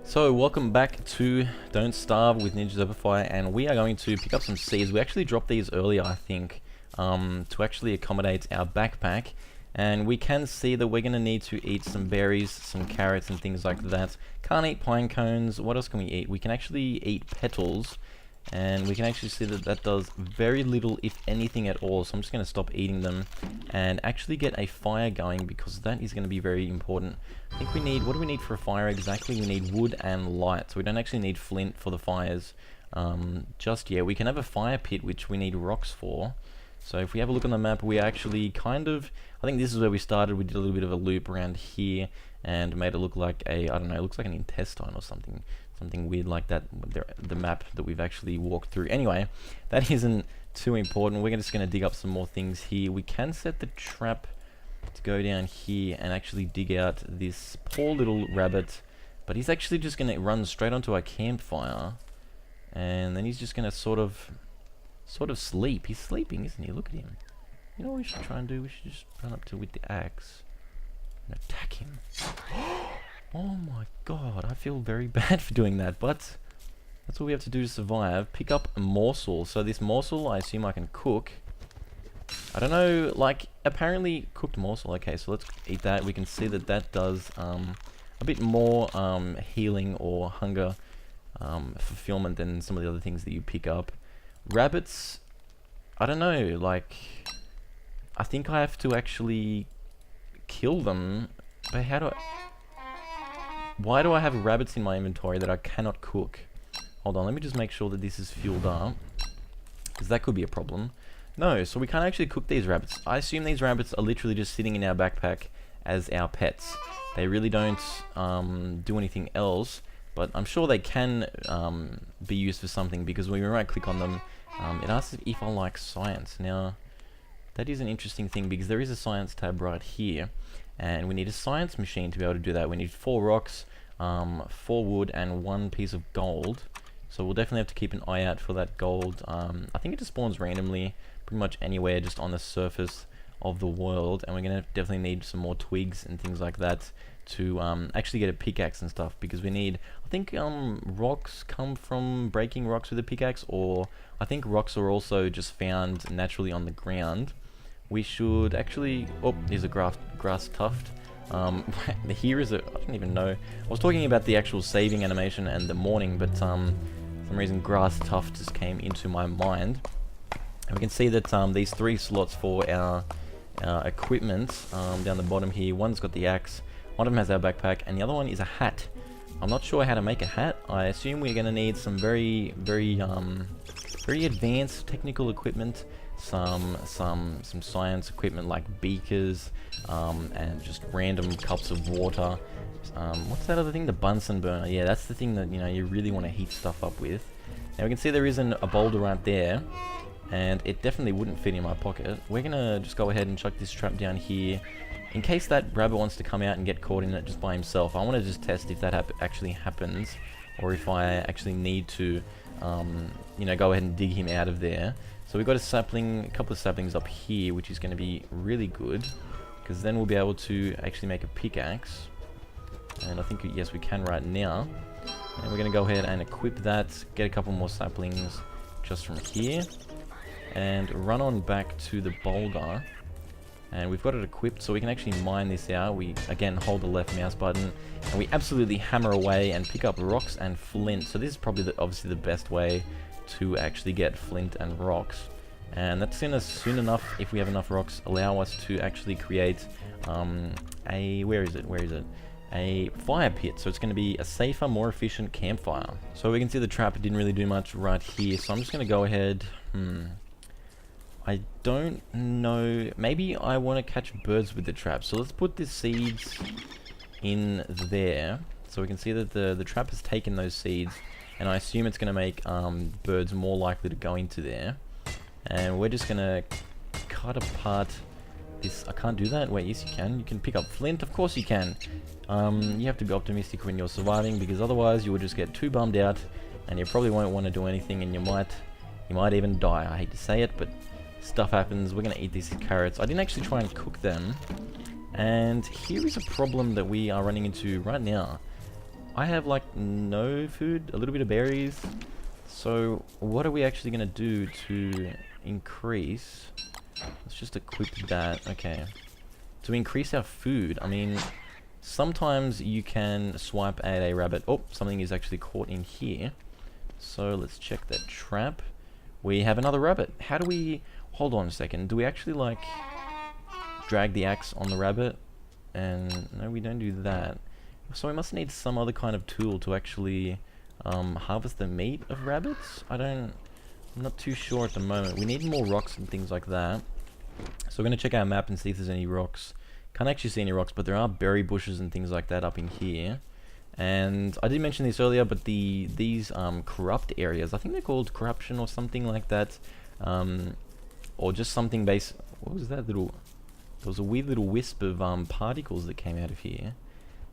So welcome back to Don't Starve with Ninja Derpify, and we are going to pick up some seeds. We actually dropped these earlier, I think, to actually accommodate our backpack. And we can see that we're going to need to eat some berries, some carrots and things like that. Can't eat pine cones. What else can we eat? We can actually eat petals. And we can actually see that that does very little, if anything at all. So I'm just going to stop eating them and actually get a fire going, because that is going to be very important. I think we need, what do we need for a fire exactly? We need wood and light. So we don't actually need flint for the fires just yet. We can have a fire pit, which we need rocks for. So if we have a look on the map, we actually kind of, I think this is where we started. We did a little bit of a loop around here and made it look like a, I don't know, it looks like an intestine or something. Something weird like that, the map that we've actually walked through. Anyway, that isn't too important. We're just going to dig up some more things here. We can set the trap to go down here and actually dig out this poor little rabbit. But he's actually just going to run straight onto our campfire. And then he's just going to sort of sleep. He's sleeping, isn't he? Look at him. You know what we should try and do? We should just run up to with the axe and attack him. Oh my god, I feel very bad for doing that, but that's what we have to do to survive. Pick up a morsel. So this morsel, I assume I can cook. I don't know, like, apparently cooked morsel. Okay, so let's eat that. We can see that that does a bit more healing or hunger fulfillment than some of the other things that you pick up. Rabbits, I don't know, like, I think I have to actually kill them, but how do I... Why do I have rabbits in my inventory that I cannot cook? Hold on, let me just make sure that this is fueled up, because that could be a problem. No, so we can't actually cook these rabbits. I assume these rabbits are literally just sitting in our backpack as our pets. They really don't do anything else, but I'm sure they can be used for something, because when we right click on them, it asks if I like science. Now, that is an interesting thing, because there is a science tab right here. And we need a science machine to be able to do that. We need 4 rocks, 4 wood, and 1 piece of gold. So we'll definitely have to keep an eye out for that gold. I think it just spawns randomly, pretty much anywhere, just on the surface of the world. And we're going to definitely need some more twigs and things like that to actually get a pickaxe and stuff. Because we need, I think rocks come from breaking rocks with a pickaxe. Or I think rocks are also just found naturally on the ground. We should actually... Oh, here's a grass tuft. Here is a... I don't even know. I was talking about the actual saving animation and the morning, but for some reason grass tuft just came into my mind. And we can see that these 3 slots for our equipment down the bottom here. One's got the axe, one of them has our backpack, and the other one is a hat. I'm not sure how to make a hat. I assume we're going to need some very advanced technical equipment. Some science equipment like beakers and just random cups of water. What's that other thing? The Bunsen burner. Yeah, that's the thing that, you know, you really want to heat stuff up with. Now we can see there isn't a boulder right there, and it definitely wouldn't fit in my pocket. We're gonna just go ahead and chuck this trap down here in case that rabbit wants to come out and get caught in it just by himself. I want to just test if that actually happens, or if I actually need to you know, go ahead and dig him out of there. So we've got a couple of saplings up here, which is going to be really good, because then we'll be able to actually make a pickaxe. And I think, yes, we can right now. And we're going to go ahead and equip that, get a couple more saplings just from here, and run on back to the boulder. And we've got it equipped, so we can actually mine this out. We, again, hold the left mouse button, and we absolutely hammer away and pick up rocks and flint. So this is probably obviously the best way to actually get flint and rocks. And that's gonna soon enough, if we have enough rocks, allow us to actually create where is it? A fire pit. So it's going to be a safer, more efficient campfire. So we can see the trap didn't really do much right here, so I'm just going to go ahead. I don't know, maybe I want to catch birds with the trap. So let's put the seeds in there, so we can see that the trap has taken those seeds, and I assume it's going to make birds more likely to go into there. And we're just going to cut apart this. I can't do that. Wait, yes you can. You can pick up flint. Of course you can. You have to be optimistic when you're surviving, because otherwise you will just get too bummed out, and you probably won't want to do anything, and you might even die. I hate to say it, but stuff happens. We're going to eat these carrots. I didn't actually try and cook them. And here is a problem that we are running into right now. I have like no food, a little bit of berries. So what are we actually gonna do to increase? Let's just equip that. Okay. To increase our food, I mean, sometimes you can swipe at a rabbit. Oh, something is actually caught in here. So let's check that trap. We have another rabbit. How do we... Hold on a second. Do we actually, like, drag the axe on the rabbit? And no, we don't do that. So we must need some other kind of tool to actually harvest the meat of rabbits? I'm not too sure at the moment. We need more rocks and things like that. So we're going to check our map and see if there's any rocks. Can't actually see any rocks, but there are berry bushes and things like that up in here. And I did mention this earlier, but these corrupt areas, I think they're called corruption or something like that. Or just something base... What was that little... There was a weird little wisp of particles that came out of here.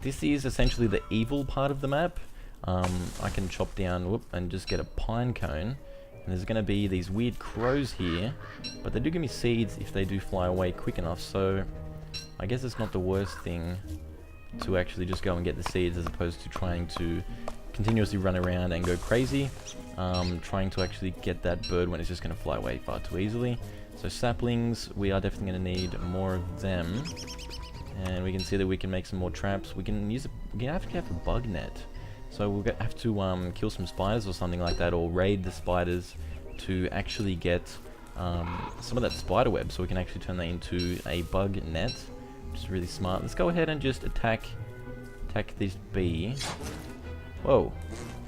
This is essentially the evil part of the map. I can chop down and just get a pine cone. And there's going to be these weird crows here. But they do give me seeds if they do fly away quick enough. So I guess it's not the worst thing to actually just go and get the seeds as opposed to trying to continuously run around and go crazy. Trying to actually get that bird when it's just going to fly away far too easily. So saplings, we are definitely going to need more of them. And we can see that we can make some more traps. We can use we have to have a bug net. So we'll have to kill some spiders or something like that, or raid the spiders to actually get some of that spider web, so we can actually turn that into a bug net, which is really smart. Let's go ahead and just attack this bee. Whoa.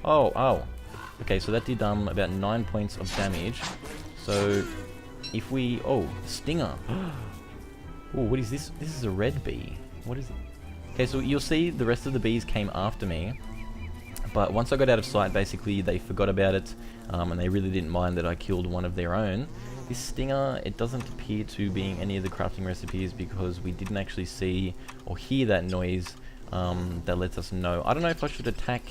Oh. Okay, so that did about 9 points of damage. So if we... Oh, stinger. Oh, what is this? This is a red bee. What is it? Okay, so you'll see the rest of the bees came after me. But once I got out of sight, basically, they forgot about it. And they really didn't mind that I killed one of their own. This stinger, it doesn't appear to be in any of the crafting recipes because we didn't actually see or hear that noise that lets us know. I don't know if I should attack...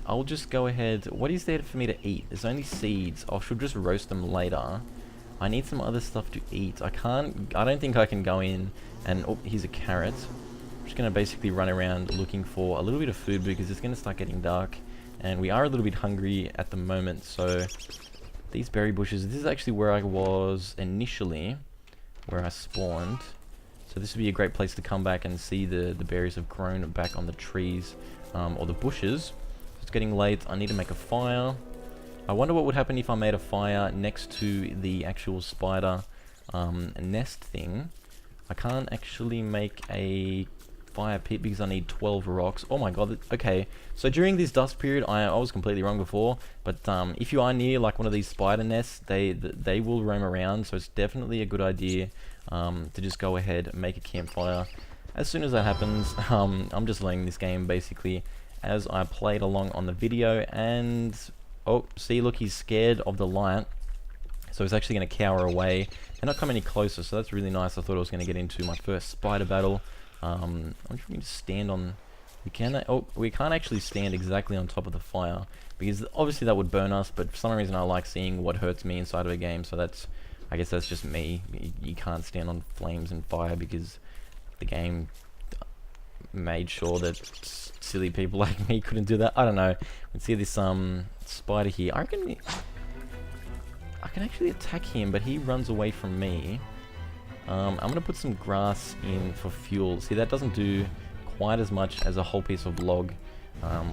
I'll just go ahead... What is there for me to eat? There's only seeds. I should just roast them later. I need some other stuff to eat. I don't think I can go in and... Oh, here's a carrot. I'm just going to basically run around looking for a little bit of food because it's going to start getting dark. And we are a little bit hungry at the moment, so... These berry bushes, this is actually where I was initially, where I spawned. So this would be a great place to come back and see the berries have grown back on the trees, or the bushes. It's getting late, I need to make a fire. I wonder what would happen if I made a fire next to the actual spider nest thing. I can't actually make a fire pit because I need 12 rocks. Oh my god, okay. So during this dust period, I was completely wrong before, but if you are near like one of these spider nests, they will roam around, so it's definitely a good idea to just go ahead and make a campfire. As soon as that happens, I'm just learning this game basically as I played along on the video, and oh, see, look, he's scared of the light, so he's actually going to cower away and not come any closer, so that's really nice. I thought I was going to get into my first spider battle. I'm wondering if we can just stand on... we can't actually stand exactly on top of the fire, because obviously that would burn us, but for some reason I like seeing what hurts me inside of a game, so that's... I guess that's just me. You can't stand on flames and fire because the game made sure that silly people like me couldn't do that. I don't know. Let's see this spider here. I reckon I can actually attack him, but he runs away from me. I'm going to put some grass in for fuel. See, that doesn't do quite as much as a whole piece of log,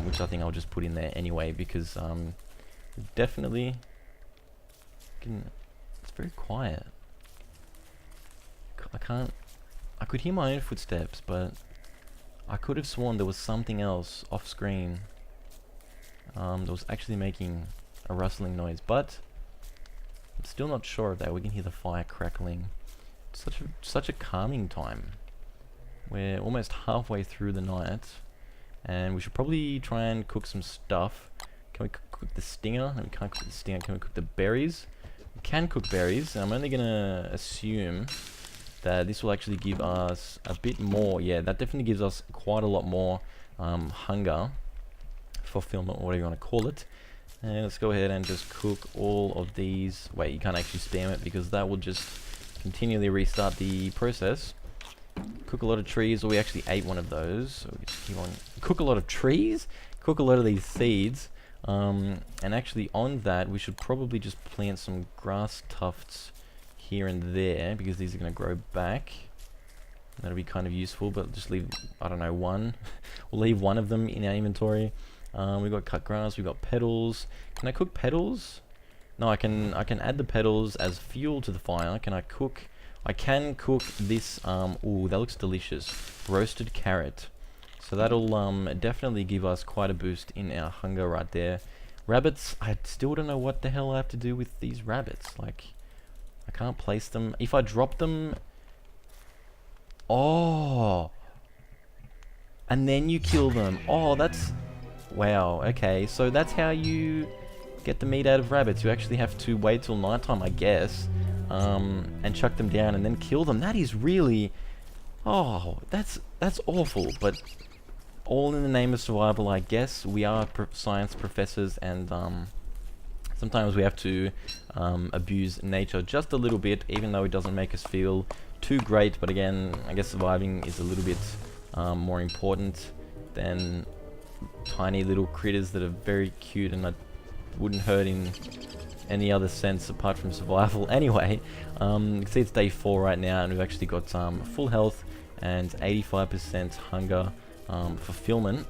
which I think I'll just put in there anyway, because definitely... It's very quiet. I could hear my own footsteps, but I could have sworn there was something else off screen that was actually making a rustling noise, but I'm still not sure of that. We can hear the fire crackling. It's such a calming time. We're almost halfway through the night, and we should probably try and cook some stuff. Can we cook the stinger? No, we can't cook the stinger. Can we cook the berries? We can cook berries, and I'm only gonna assume that this will actually give us a bit more. Yeah, that definitely gives us quite a lot more hunger, fulfillment, or whatever you want to call it. And let's go ahead and just cook all of these. Wait, you can't actually spam it because that will just continually restart the process. Cook a lot of trees, or we actually ate one of those. So we just keep on. Cook a lot of trees? Cook a lot of these seeds. And actually on that, we should probably just plant some grass tufts here and there, because these are going to grow back. That'll be kind of useful, but just leave, I don't know, one. We'll leave one of them in our inventory. We've got cut grass, we've got petals. Can I cook petals? No, I can add the petals as fuel to the fire. Can I cook? I can cook this, ooh, that looks delicious. Roasted carrot. So that'll definitely give us quite a boost in our hunger right there. Rabbits, I still don't know what the hell I have to do with these rabbits. Like, I can't place them. If I drop them... Oh! And then you kill them. Oh, that's... Wow, okay. So that's how you get the meat out of rabbits. You actually have to wait till nighttime, I guess. And chuck them down and then kill them. That is really... Oh, that's awful, but... All in the name of survival, I guess. We are science professors, and sometimes we have to abuse nature just a little bit, even though it doesn't make us feel too great. But again, I guess surviving is a little bit more important than tiny little critters that are very cute and wouldn't hurt in any other sense apart from survival. Anyway, you can see it's day 4 right now, and we've actually got full health and 85% hunger fulfillment.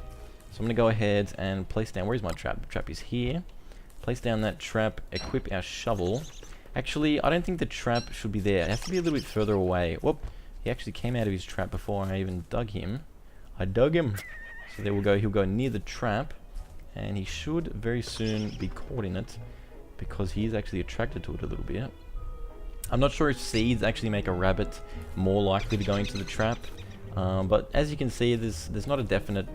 So I'm going to go ahead and place down... Where's my trap? The trap is here. Place down that trap, equip our shovel. Actually, I don't think the trap should be there. It has to be a little bit further away. Whoop! He actually came out of his trap before I even dug him. I dug him! So there we'll go. He'll go near the trap, and he should very soon be caught in it, because he's actually attracted to it a little bit. I'm not sure if seeds actually make a rabbit more likely to go into the trap. But as you can see, there's not a definite,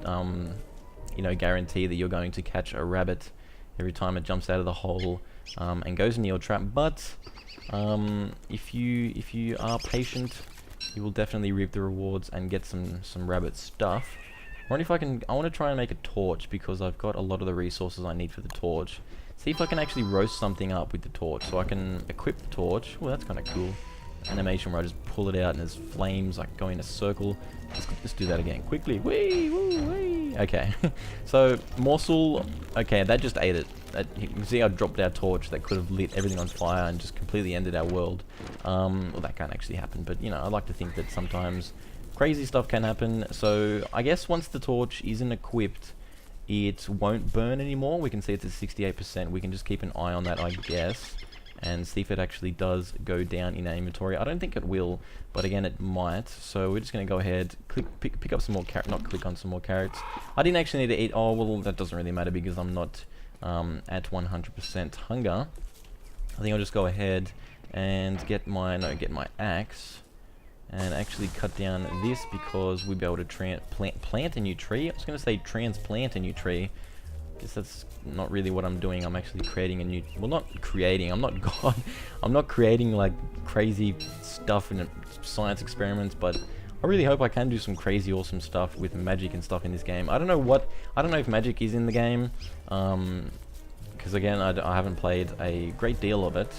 you know, guarantee that you're going to catch a rabbit every time it jumps out of the hole and goes into your trap. But if you are patient, you will definitely reap the rewards and get some rabbit stuff. I wonder if I want to try and make a torch, because I've got a lot of the resources I need for the torch. See if I can actually roast something up with the torch, so I can equip the torch. Well, that's kind of cool. Animation where I just pull it out and there's flames like going in a circle. Let's do that again quickly. Wee, woo, wee. Okay, so morsel. Okay, that just ate it. You can see I dropped our torch that could have lit everything on fire and just completely ended our world. Well, that can't actually happen, but you know, I like to think that sometimes crazy stuff can happen. So I guess once the torch isn't equipped, it won't burn anymore. We can see it's at 68%. We can just keep an eye on that, I guess, and see if it actually does go down in our inventory. I don't think it will, but again, it might. So we're just going to go ahead, pick up some more carrots, not click on some more carrots. I didn't actually need to eat. Oh, well, that doesn't really matter because I'm not at 100% hunger. I think I'll just go ahead and get my axe and actually cut down this, because we'll be able to plant a new tree. I was going to say transplant a new tree. Guess that's not really what I'm doing. I'm actually creating a new... Well, not creating. I'm not God. I'm not creating like crazy stuff in science experiments, but I really hope I can do some crazy awesome stuff with magic and stuff in this game. I don't know if magic is in the game, because again, I haven't played a great deal of it.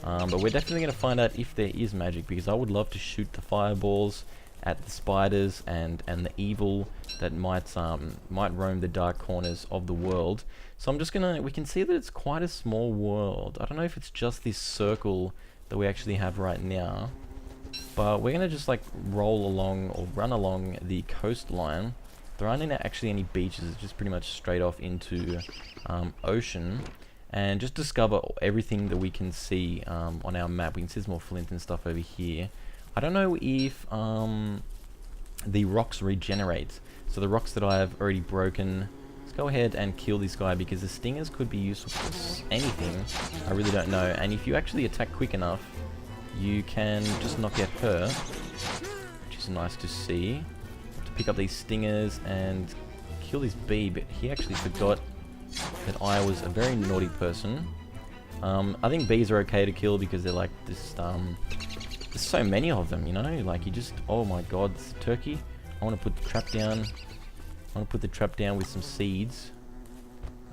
But we're definitely going to find out if there is magic, because I would love to shoot the fireballs at the spiders and the evil that might roam the dark corners of the world. So I'm just gonna... We can see that it's quite a small world. I don't know if it's just this circle that we actually have right now, but we're gonna just like roll along or run along the coastline. There aren't actually any beaches. It's just pretty much straight off into ocean. And just discover everything that we can see on our map. We can see there's more flint and stuff over here. I don't know if the rocks regenerate. So the rocks that I have already broken. Let's go ahead and kill this guy, because the stingers could be useful for anything. I really don't know. And if you actually attack quick enough, you can just knock out her, which is nice to see. To pick up these stingers and kill this bee, but he actually forgot that I was a very naughty person. I think bees are okay to kill because they're like this, there's so many of them, you know, like you just, oh my god, turkey. I want to put the trap down. I want to put the trap down with some seeds.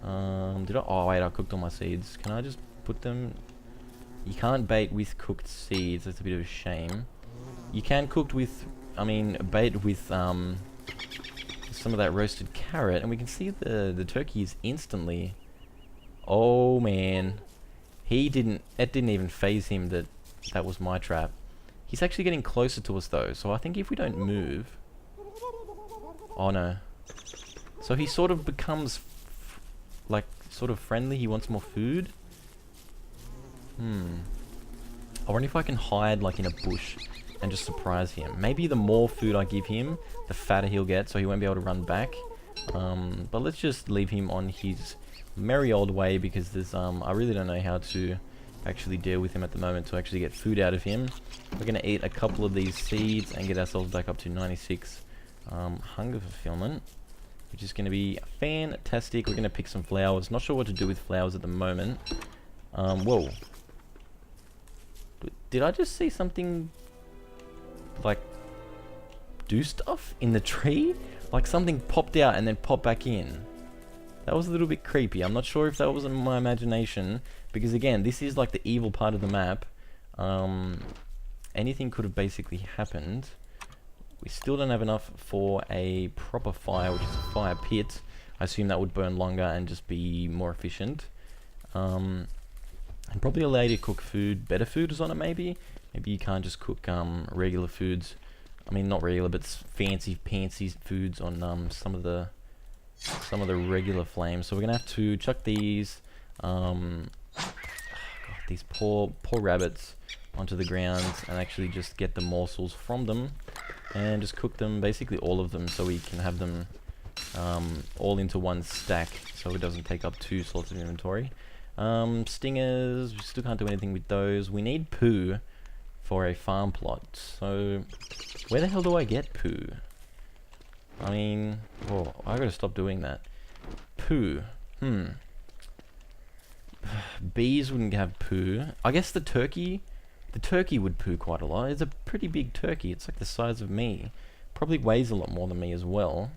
Did I? Oh wait, I cooked all my seeds. Can I just put them? You can't bait with cooked seeds. That's a bit of a shame. You can cook with I mean, bait with some of that roasted carrot, and we can see the turkey is instantly... Oh man, it didn't even phase him that that was my trap. He's actually getting closer to us though, so I think if we don't move... Oh no. So he sort of becomes like sort of friendly. He wants more food. I wonder if I can hide like in a bush and just surprise him. Maybe the more food I give him, the fatter he'll get, so he won't be able to run back. But let's just leave him on his merry old way, because there's I really don't know how to actually deal with him at the moment to actually get food out of him. We're gonna eat a couple of these seeds and get ourselves back up to 96 hunger fulfillment, which is gonna be fantastic. We're gonna pick some flowers. Not sure what to do with flowers at the moment. Whoa. Did I just see something like do stuff in the tree? Like something popped out and then popped back in. That was a little bit creepy. I'm not sure if that was in my imagination, because again, this is like the evil part of the map. Anything could have basically happened. We still don't have enough for a proper fire, which is a fire pit. I assume that would burn longer and just be more efficient. And probably allow you to cook food, better foods on it maybe. Maybe you can't just cook regular foods. I mean, not regular, but fancy foods on some of the regular flames. So we're gonna have to chuck these God, these poor rabbits onto the ground and actually just get the morsels from them and just cook them, basically all of them, so we can have them all into one stack, so it doesn't take up 2 slots of inventory. Stingers, we still can't do anything with those. We need poo for a farm plot. So, where the hell do I get poo? I mean, oh, I gotta stop doing that. Poo. Bees wouldn't have poo. I guess the turkey would poo quite a lot. It's a pretty big turkey. It's like the size of me. Probably weighs a lot more than me as well.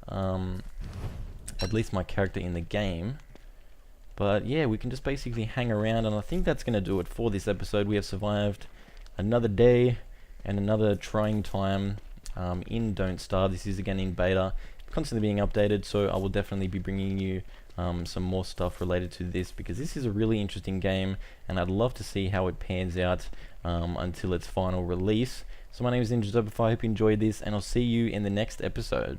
At least my character in the game. But yeah, we can just basically hang around, and I think that's going to do it for this episode. We have survived another day and another trying time in Don't Starve. This is again in beta, constantly being updated, so I will definitely be bringing you some more stuff related to this, because this is a really interesting game, and I'd love to see how it pans out until its final release. So my name is Derpify. I hope you enjoyed this, and I'll see you in the next episode.